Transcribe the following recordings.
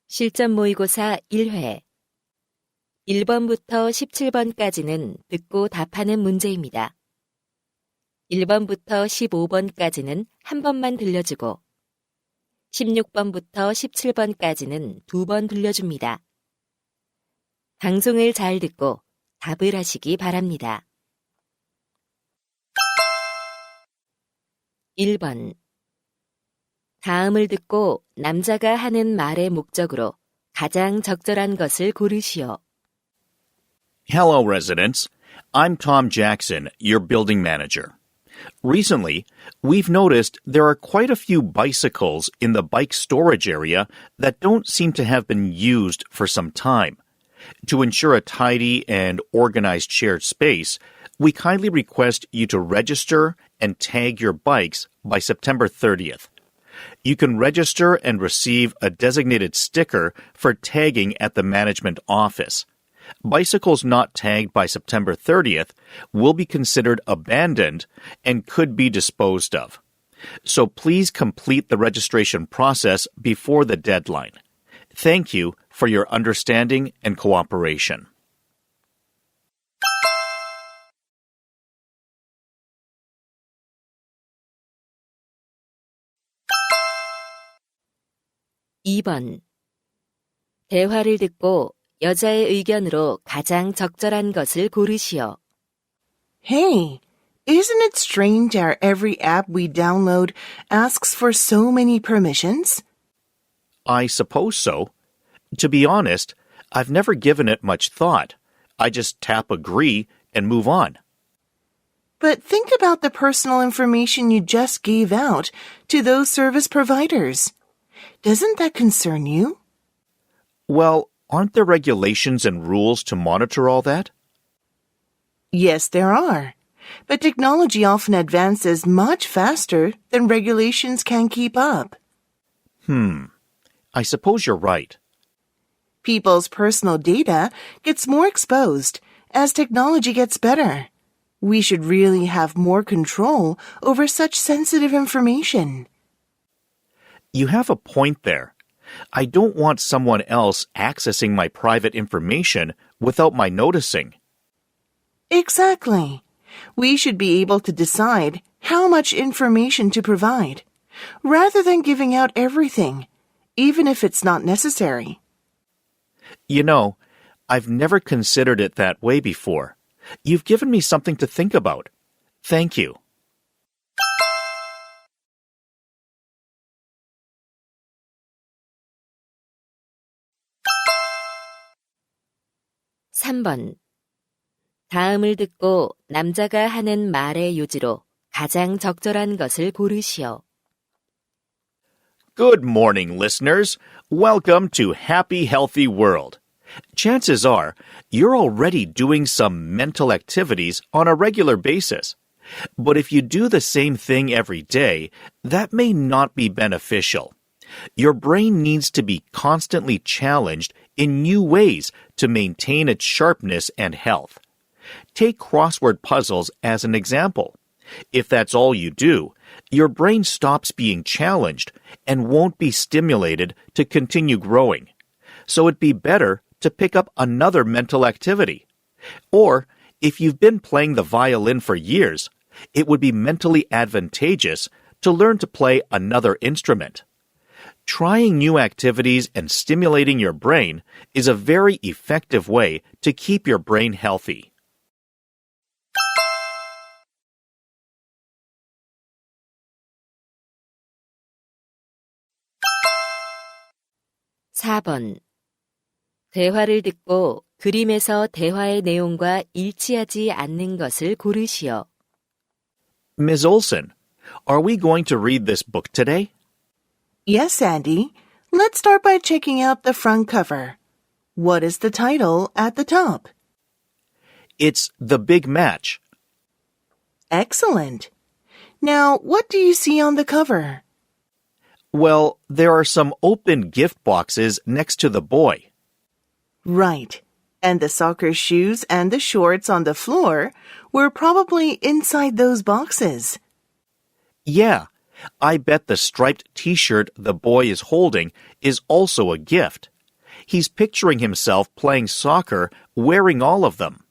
실전 모의고사 1회 1번부터 17번까지는 듣고 답하는 문제입니다. 1번부터 15번까지는 한 번만 들려주고 16번부터 17번까지는 두 번 들려줍니다. 방송을 잘 듣고 답을 하시기 바랍니다. 1번 다음을 듣고 남자가 하는 말의 목적으로 가장 적절한 것을 고르시오. Hello, residents. I'm Tom Jackson, your building manager. Recently, we've noticed there are quite a few bicycles in the bike storage area that don't seem to have been used for some time. To ensure a tidy and organized shared space, we kindly request you to register and tag your bikes by September 30th. You can register and receive a designated sticker for tagging at the management office. Bicycles not tagged by September 30th will be considered abandoned and could be disposed of. So please complete the registration process before the deadline. Thank you for your understanding and cooperation. (2번) 대화를 듣고 여자의 의견으로 가장 적절한 것을 고르시오. Hey, isn't it strange how every app we download asks for so many permissions? I suppose so. To be honest, I've never given it much thought. I just tap agree and move on. But think about the personal information you just gave out to those service providers. Doesn't that concern you? Well, aren't there regulations and rules to monitor all that? Yes, there are. But technology often advances much faster than regulations can keep up. I suppose you're right. People's personal data gets more exposed as technology gets better. We should really have more control over such sensitive information. You have a point there. I don't want someone else accessing my private information without my noticing. Exactly. We should be able to decide how much information to provide, rather than giving out everything, even if it's not necessary. You know, I've never considered it that way before. You've given me something to think about. Thank you. (3번) 다음을 듣고 남자가 하는 말의 요지로 가장 적절한 것을 고르시오. Good morning, listeners. Welcome to Happy Healthy World. Chances are you're already doing some mental activities on a regular basis. But if you do the same thing every day, that may not be beneficial. Your brain needs to be constantly challenged in new ways to maintain its sharpness and health. Take crossword puzzles as an example. If that's all you do, your brain stops being challenged and won't be stimulated to continue growing. So it'd be better to pick up another mental activity. Or, if you've been playing the violin for years, it would be mentally advantageous to learn to play another instrument. Trying new activities and stimulating your brain is a very effective way to keep your brain healthy. (4번) 대화를 듣고 그림에서 대화의 내용과 일치하지 않는 것을 고르시오. Ms. Olson, are we going to read this book today? Yes, Andy. Let's start by checking out the front cover. What is the title at the top? It's The Big Match. Excellent. Now, what do you see on the cover? Well, there are some open gift boxes next to the boy. Right. And the soccer shoes and the shorts on the floor were probably inside those boxes. Yeah, I bet the striped t-shirt the boy is holding is also a gift. He's picturing himself playing soccer, wearing all of them.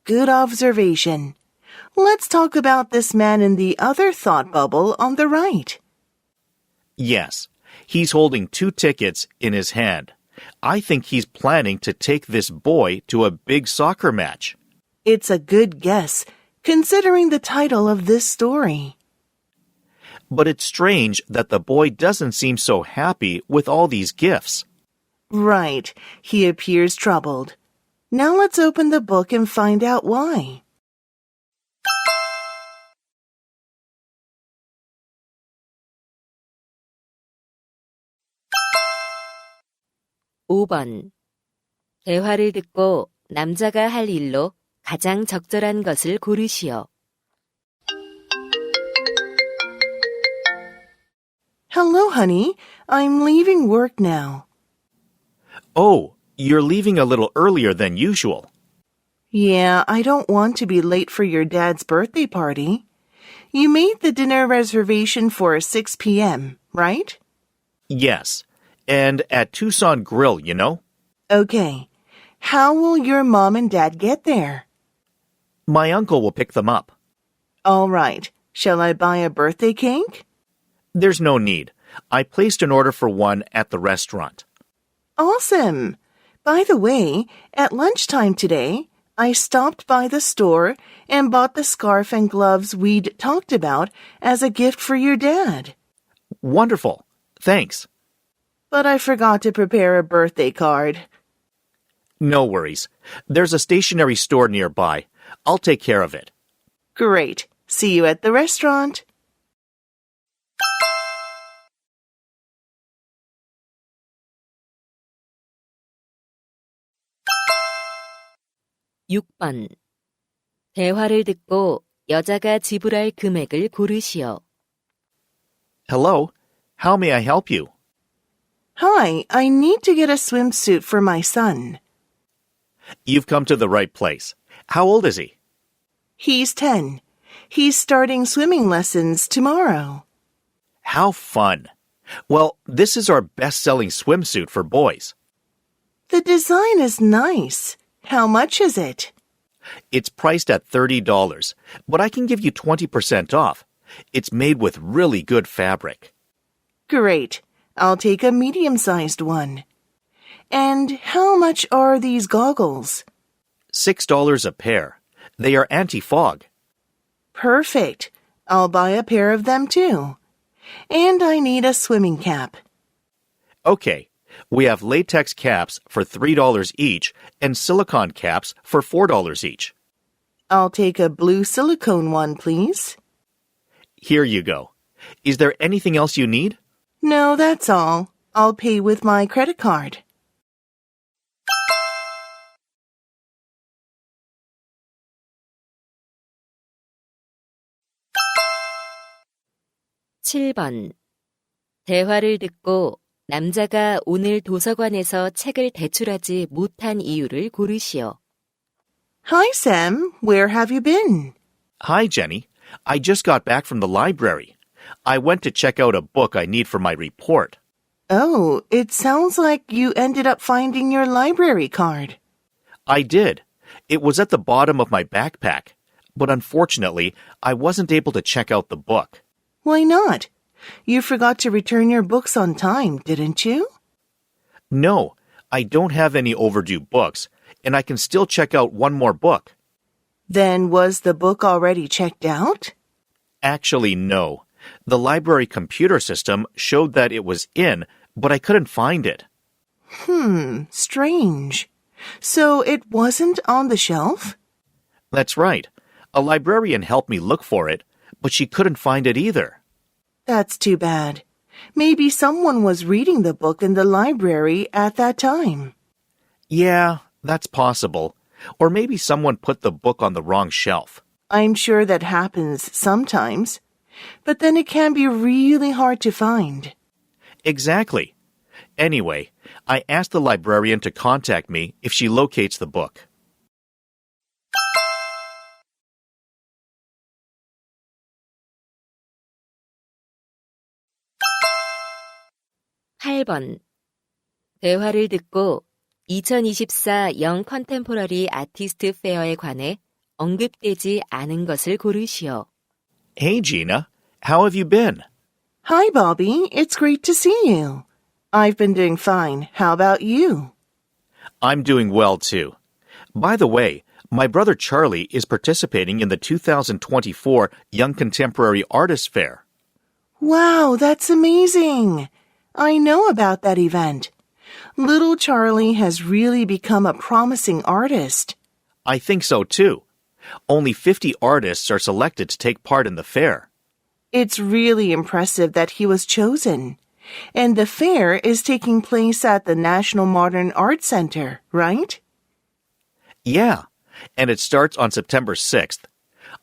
Good observation. Let's talk about this man in the other thought bubble on the right. Yes, he's holding 2 tickets in his hand. I think he's planning to take this boy to a big soccer match. It's a good guess, considering the title of this story. But it's strange that the boy doesn't seem so happy with all these gifts. Right, he appears troubled. Now let's open the book and find out why. (5번) 대화를 듣고 남자가 할 일로 가장 적절한 것을 고르시오. Hello, honey. I'm leaving work now. Oh, you're leaving a little earlier than usual. Yeah, I don't want to be late for your dad's birthday party. You made the dinner reservation for 6 p.m., right? Yes, and at Tucson Grill, you know. Okay. How will your mom and dad get there? My uncle will pick them up. All right. Shall I buy a birthday cake? There's no need. I placed an order for one at the restaurant. Awesome. By the way, at lunchtime today, I stopped by the store and bought the scarf and gloves we'd talked about as a gift for your dad. Wonderful. Thanks. But I forgot to prepare a birthday card. No worries. There's a stationery store nearby. I'll take care of it. Great. See you at the restaurant. (6번) 대화를 듣고 여자가 지불할 금액을 고르시오. Hello. How may I help you? Hi, I need to get a swimsuit for my son. You've come to the right place. How old is he? He's 10. He's starting swimming lessons tomorrow. How fun. Well, this is our best-selling swimsuit for boys. The design is nice. How much is it? It's priced at $30, but I can give you 20% off. It's made with really good fabric. Great. I'll take a medium-sized one. And how much are these goggles? $6 a pair. They are anti-fog. Perfect. I'll buy a pair of them too. And I need a swimming cap. Okay, we have latex caps for $3 each and silicone caps for $4 each. I'll take a blue silicone one, please. Here you go. Is there anything else you need? No, that's all. I'll pay with my credit card. (7번) 대화를 듣고 남자가 오늘 도서관에서 책을 대출하지 못한 이유를 고르시오. Hi, Sam. Where have you been? Hi, Jenny. I just got back from the library. I went to check out a book I need for my report. Oh, it sounds like you ended up finding your library card. I did. It was at the bottom of my backpack, but unfortunately, I wasn't able to check out the book. Why not? You forgot to return your books on time, didn't you? No, I don't have any overdue books, and I can still check out one more book. Then was the book already checked out? Actually, no. The library computer system showed that it was in, but I couldn't find it. Strange. So it wasn't on the shelf? That's right. A librarian helped me look for it, but she couldn't find it either. That's too bad. Maybe someone was reading the book in the library at that time. Yeah, that's possible. Or maybe someone put the book on the wrong shelf. I'm sure that happens sometimes. But then it can be really hard to find. Exactly. Anyway, I asked the librarian to contact me if she locates the book. (8번) 대화를 듣고 2024 영 컨템포러리 아티스트 페어에 관해 언급되지 않은 것을 고르시오. Hey, Gina. How have you been? Hi, Bobby. It's great to see you. I've been doing fine. How about you? I'm doing well, too. By the way, my brother Charlie is participating in the 2024 Young Contemporary Artist Fair. Wow, that's amazing. I know about that event. Little Charlie has really become a promising artist. I think so, too. Only 50 artists are selected to take part in the fair. It's really impressive that he was chosen. And the fair is taking place at the National Modern Art Center, right? Yeah, and it starts on September 6th.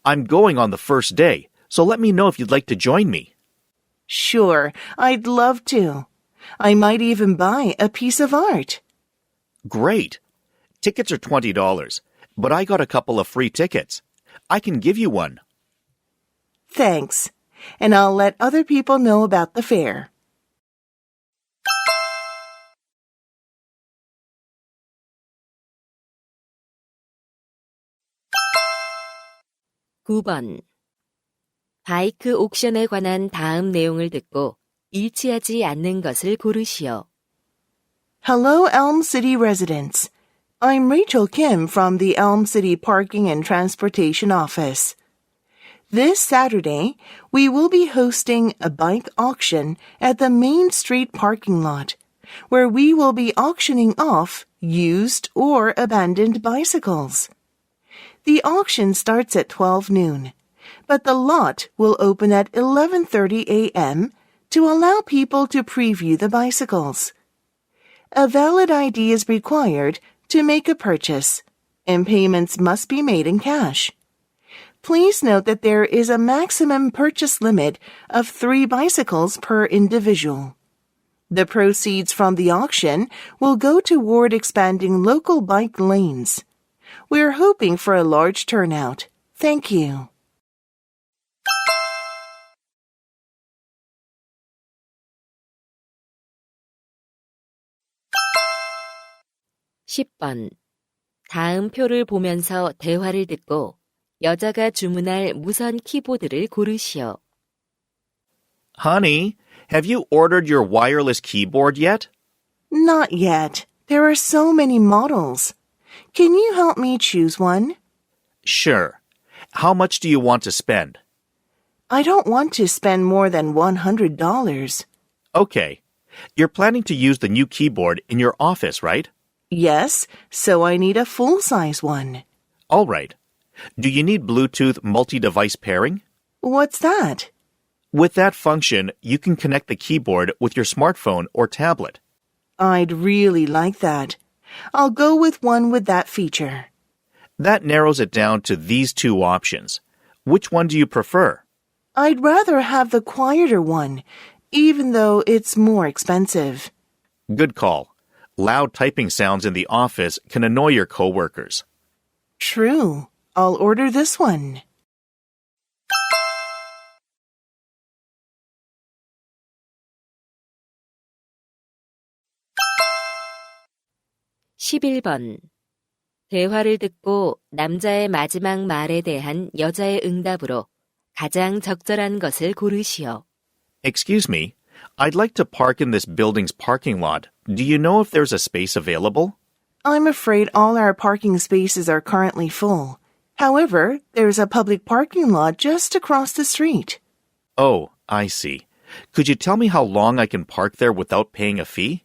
I'm going on the first day, so let me know if you'd like to join me. Sure, I'd love to. I might even buy a piece of art. Great. Tickets are $20, but I got a couple of free tickets. I can give you one. Thanks. And I'll let other people know about the fair. (9번) 바이크 옥션에 관한 다음 내용을 듣고 일치하지 않는 것을 고르시오. Hello, Elm City residents. I'm Rachel Kim from the Elm City Parking and Transportation Office. This Saturday, we will be hosting a bike auction at the Main Street parking lot, where we will be auctioning off used or abandoned bicycles. The auction starts at 12 noon, but the lot will open at 11:30 a.m. to allow people to preview the bicycles. A valid ID is required to make a purchase, and payments must be made in cash. Please note that there is a maximum purchase limit of 3 bicycles per individual. The proceeds from the auction will go toward expanding local bike lanes. We're hoping for a large turnout. Thank you. (10번) 다음 표를 보면서 대화를 듣고 여자가 주문할 무선 키보드를 고르시오. Honey, have you ordered your wireless keyboard yet? Not yet. There are so many models. Can you help me choose one? Sure. How much do you want to spend? I don't want to spend more than $100. Okay. You're planning to use the new keyboard in your office, right? Yes, so I need a full-size one. All right. Do you need Bluetooth multi-device pairing? What's that? With that function, you can connect the keyboard with your smartphone or tablet. I'd really like that. I'll go with one with that feature. That narrows it down to these 2 options. Which one do you prefer? I'd rather have the quieter one, even though it's more expensive. Good call. Loud typing sounds in the office can annoy your coworkers. True. I'll order this one. (11번) 대화를 듣고 남자의 마지막 말에 대한 여자의 응답으로 가장 적절한 것을 고르시오. Excuse me, I'd like to park in this building's parking lot. Do you know if there's a space available? I'm afraid all our parking spaces are currently full. However, there's a public parking lot just across the street. Oh, I see. Could you tell me how long I can park there without paying a fee?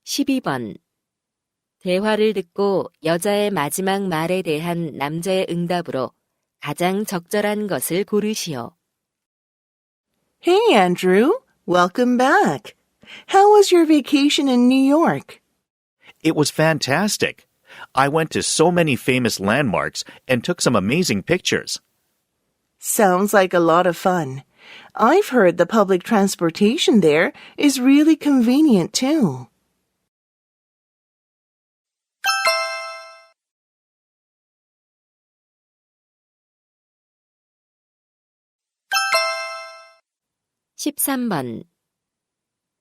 (12번) 대화를 듣고 여자의 마지막 말에 대한 남자의 응답으로 가장 적절한 것을 고르시오. Hey, Andrew. Welcome back. How was your vacation in New York? It was fantastic. I went to so many famous landmarks and took some amazing pictures. Sounds like a lot of fun. I've heard the public transportation there is really convenient too. 13번.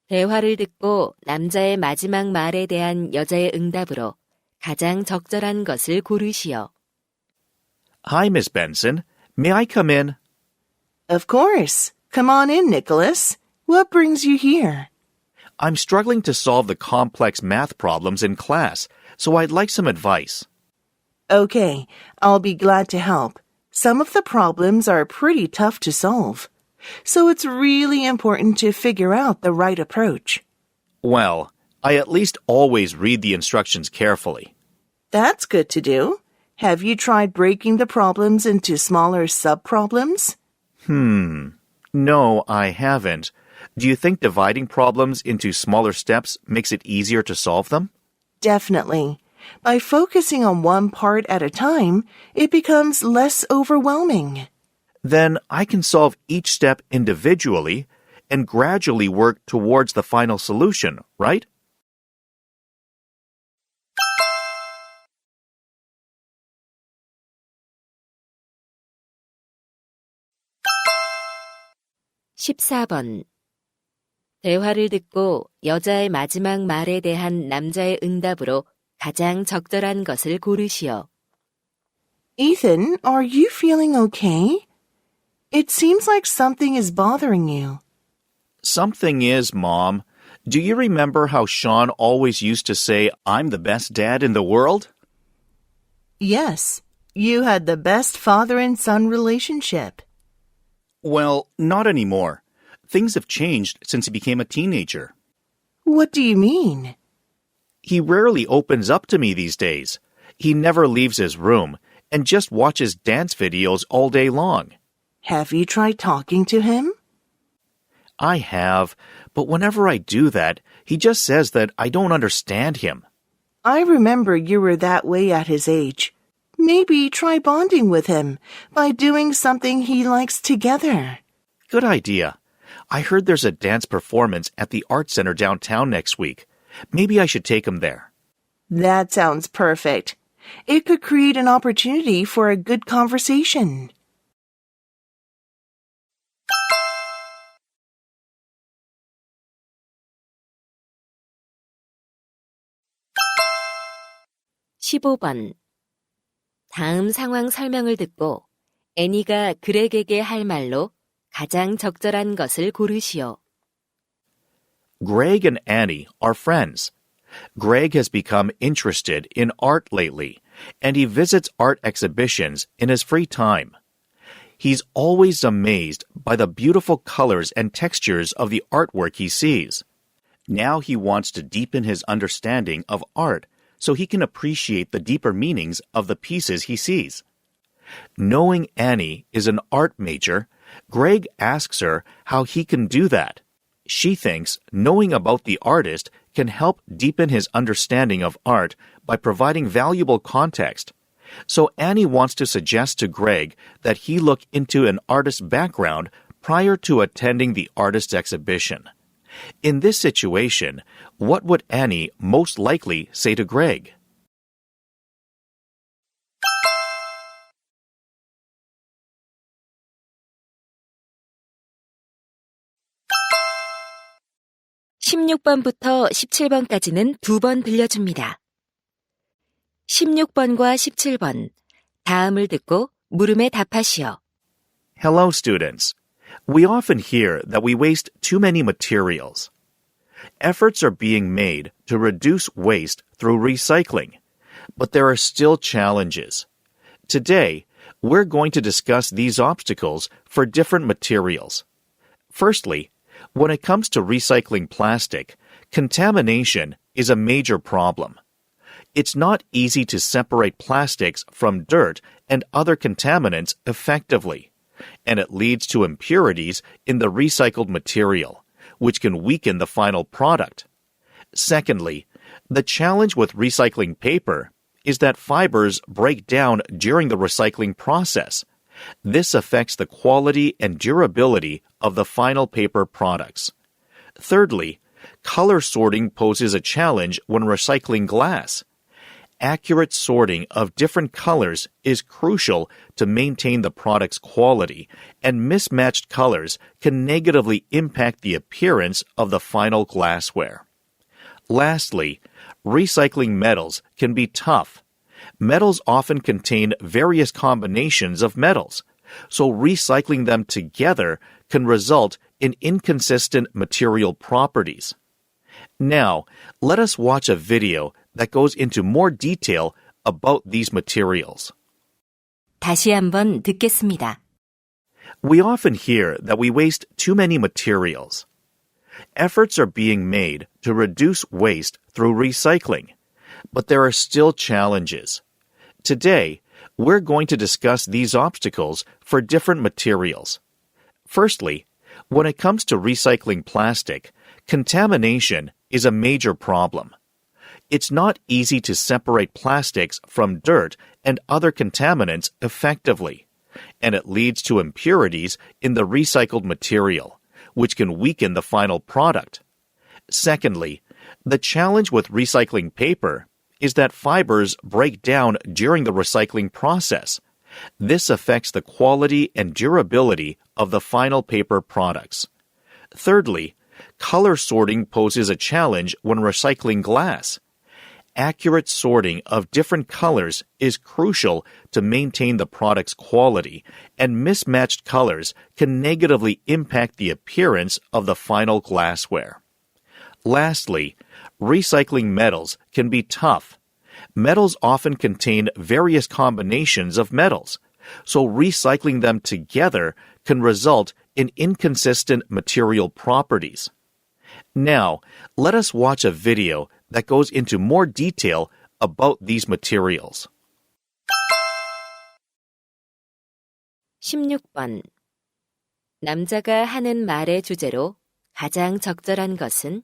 대화를 듣고 남자의 마지막 말에 대한 여자의 응답으로 가장 적절한 것을 고르시오. Hi, Miss Benson. May I come in? Of course. Come on in, Nicholas. What brings you here? I'm struggling to solve the complex math problems in class, so I'd like some advice. Okay, I'll be glad to help. Some of the problems are pretty tough to solve, so it's really important to figure out the right approach. Well, I at least always read the instructions carefully. That's good to do. Have you tried breaking the problems into smaller sub-problems? No, I haven't. Do you think dividing problems into smaller steps makes it easier to solve them? Definitely. By focusing on one part at a time, it becomes less overwhelming. Then I can solve each step individually and gradually work towards the final solution, right? (14번) 대화를 듣고 여자의 마지막 말에 대한 남자의 응답으로 가장 적절한 것을 고르시오. Ethan, are you feeling okay? It seems like something is bothering you. Something is, Mom. Do you remember how Sean always used to say, I'm the best dad in the world? Yes, you had the best father and son relationship. Well, not anymore. Things have changed since he became a teenager. What do you mean? He rarely opens up to me these days. He never leaves his room and just watches dance videos all day long. Have you tried talking to him? I have, but whenever I do that, he just says that I don't understand him. I remember you were that way at his age. Maybe try bonding with him by doing something he likes together. Good idea. I heard there's a dance performance at the art center downtown next week. Maybe I should take him there. That sounds perfect. It could create an opportunity for a good conversation. (15번) 다음 상황 설명을 듣고 애니가 그렉에게 할 말로 가장 적절한 것을 고르시오. Greg and Annie are friends. Greg has become interested in art lately, and he visits art exhibitions in his free time. He's always amazed by the beautiful colors and textures of the artwork he sees. Now he wants to deepen his understanding of art so he can appreciate the deeper meanings of the pieces he sees. Knowing Annie is an art major, Greg asks her how he can do that. She thinks knowing about the artist can help deepen his understanding of art by providing valuable context. So Annie wants to suggest to Greg that he look into an artist's background prior to attending the artist's exhibition. In this situation, what would Annie most likely say to Greg? (16번부터 17번까지는 2번 들려줍니다. 16번과 17번 다음을 듣고 물음에 답하시오. Hello, students. We often hear that we waste too many materials. Efforts are being made to reduce waste through recycling, but there are still challenges. Today, we're going to discuss these obstacles for different materials. Firstly, when it comes to recycling plastic, contamination is a major problem. It's not easy to separate plastics from dirt and other contaminants effectively, and it leads to impurities in the recycled material, which can weaken the final product. Secondly, the challenge with recycling paper is that fibers break down during the recycling process. This affects the quality and durability of the final paper products. Thirdly, color sorting poses a challenge when recycling glass. Accurate sorting of different colors is crucial to maintain the product's quality, and mismatched colors can negatively impact the appearance of the final glassware. Lastly, recycling metals can be tough. Metals often contain various combinations of metals, so recycling them together can result in inconsistent material properties. Now, let us watch a video that goes into more detail about these materials. 다시 한번 듣겠습니다. We often hear that we waste too many materials. Efforts are being made to reduce waste through recycling, but there are still challenges. Today, we're going to discuss these obstacles for different materials. Firstly, when it comes to recycling plastic, contamination is a major problem. It's not easy to separate plastics from dirt and other contaminants effectively, and it leads to impurities in the recycled material, which can weaken the final product. Secondly, the challenge with recycling paper is that fibers break down during the recycling process. This affects the quality and durability of the final paper products. Thirdly, color sorting poses a challenge when recycling glass. Accurate sorting of different colors is crucial to maintain the product's quality, and mismatched colors can negatively impact the appearance of the final glassware. Lastly, recycling metals can be tough. Metals often contain various combinations of metals, so recycling them together can result in inconsistent material properties. Now, let us watch a video that goes into more detail about these materials. 16번. 남자가 하는 말의 주제로 가장 적절한 것은?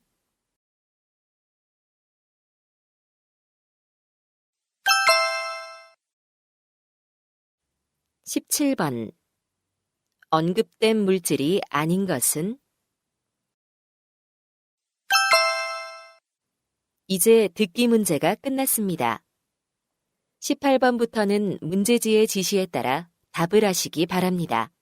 17번. 언급된 물질이 아닌 것은? 이제 듣기 문제가 끝났습니다. 18번부터는 문제지의 지시에 따라 답을 하시기 바랍니다.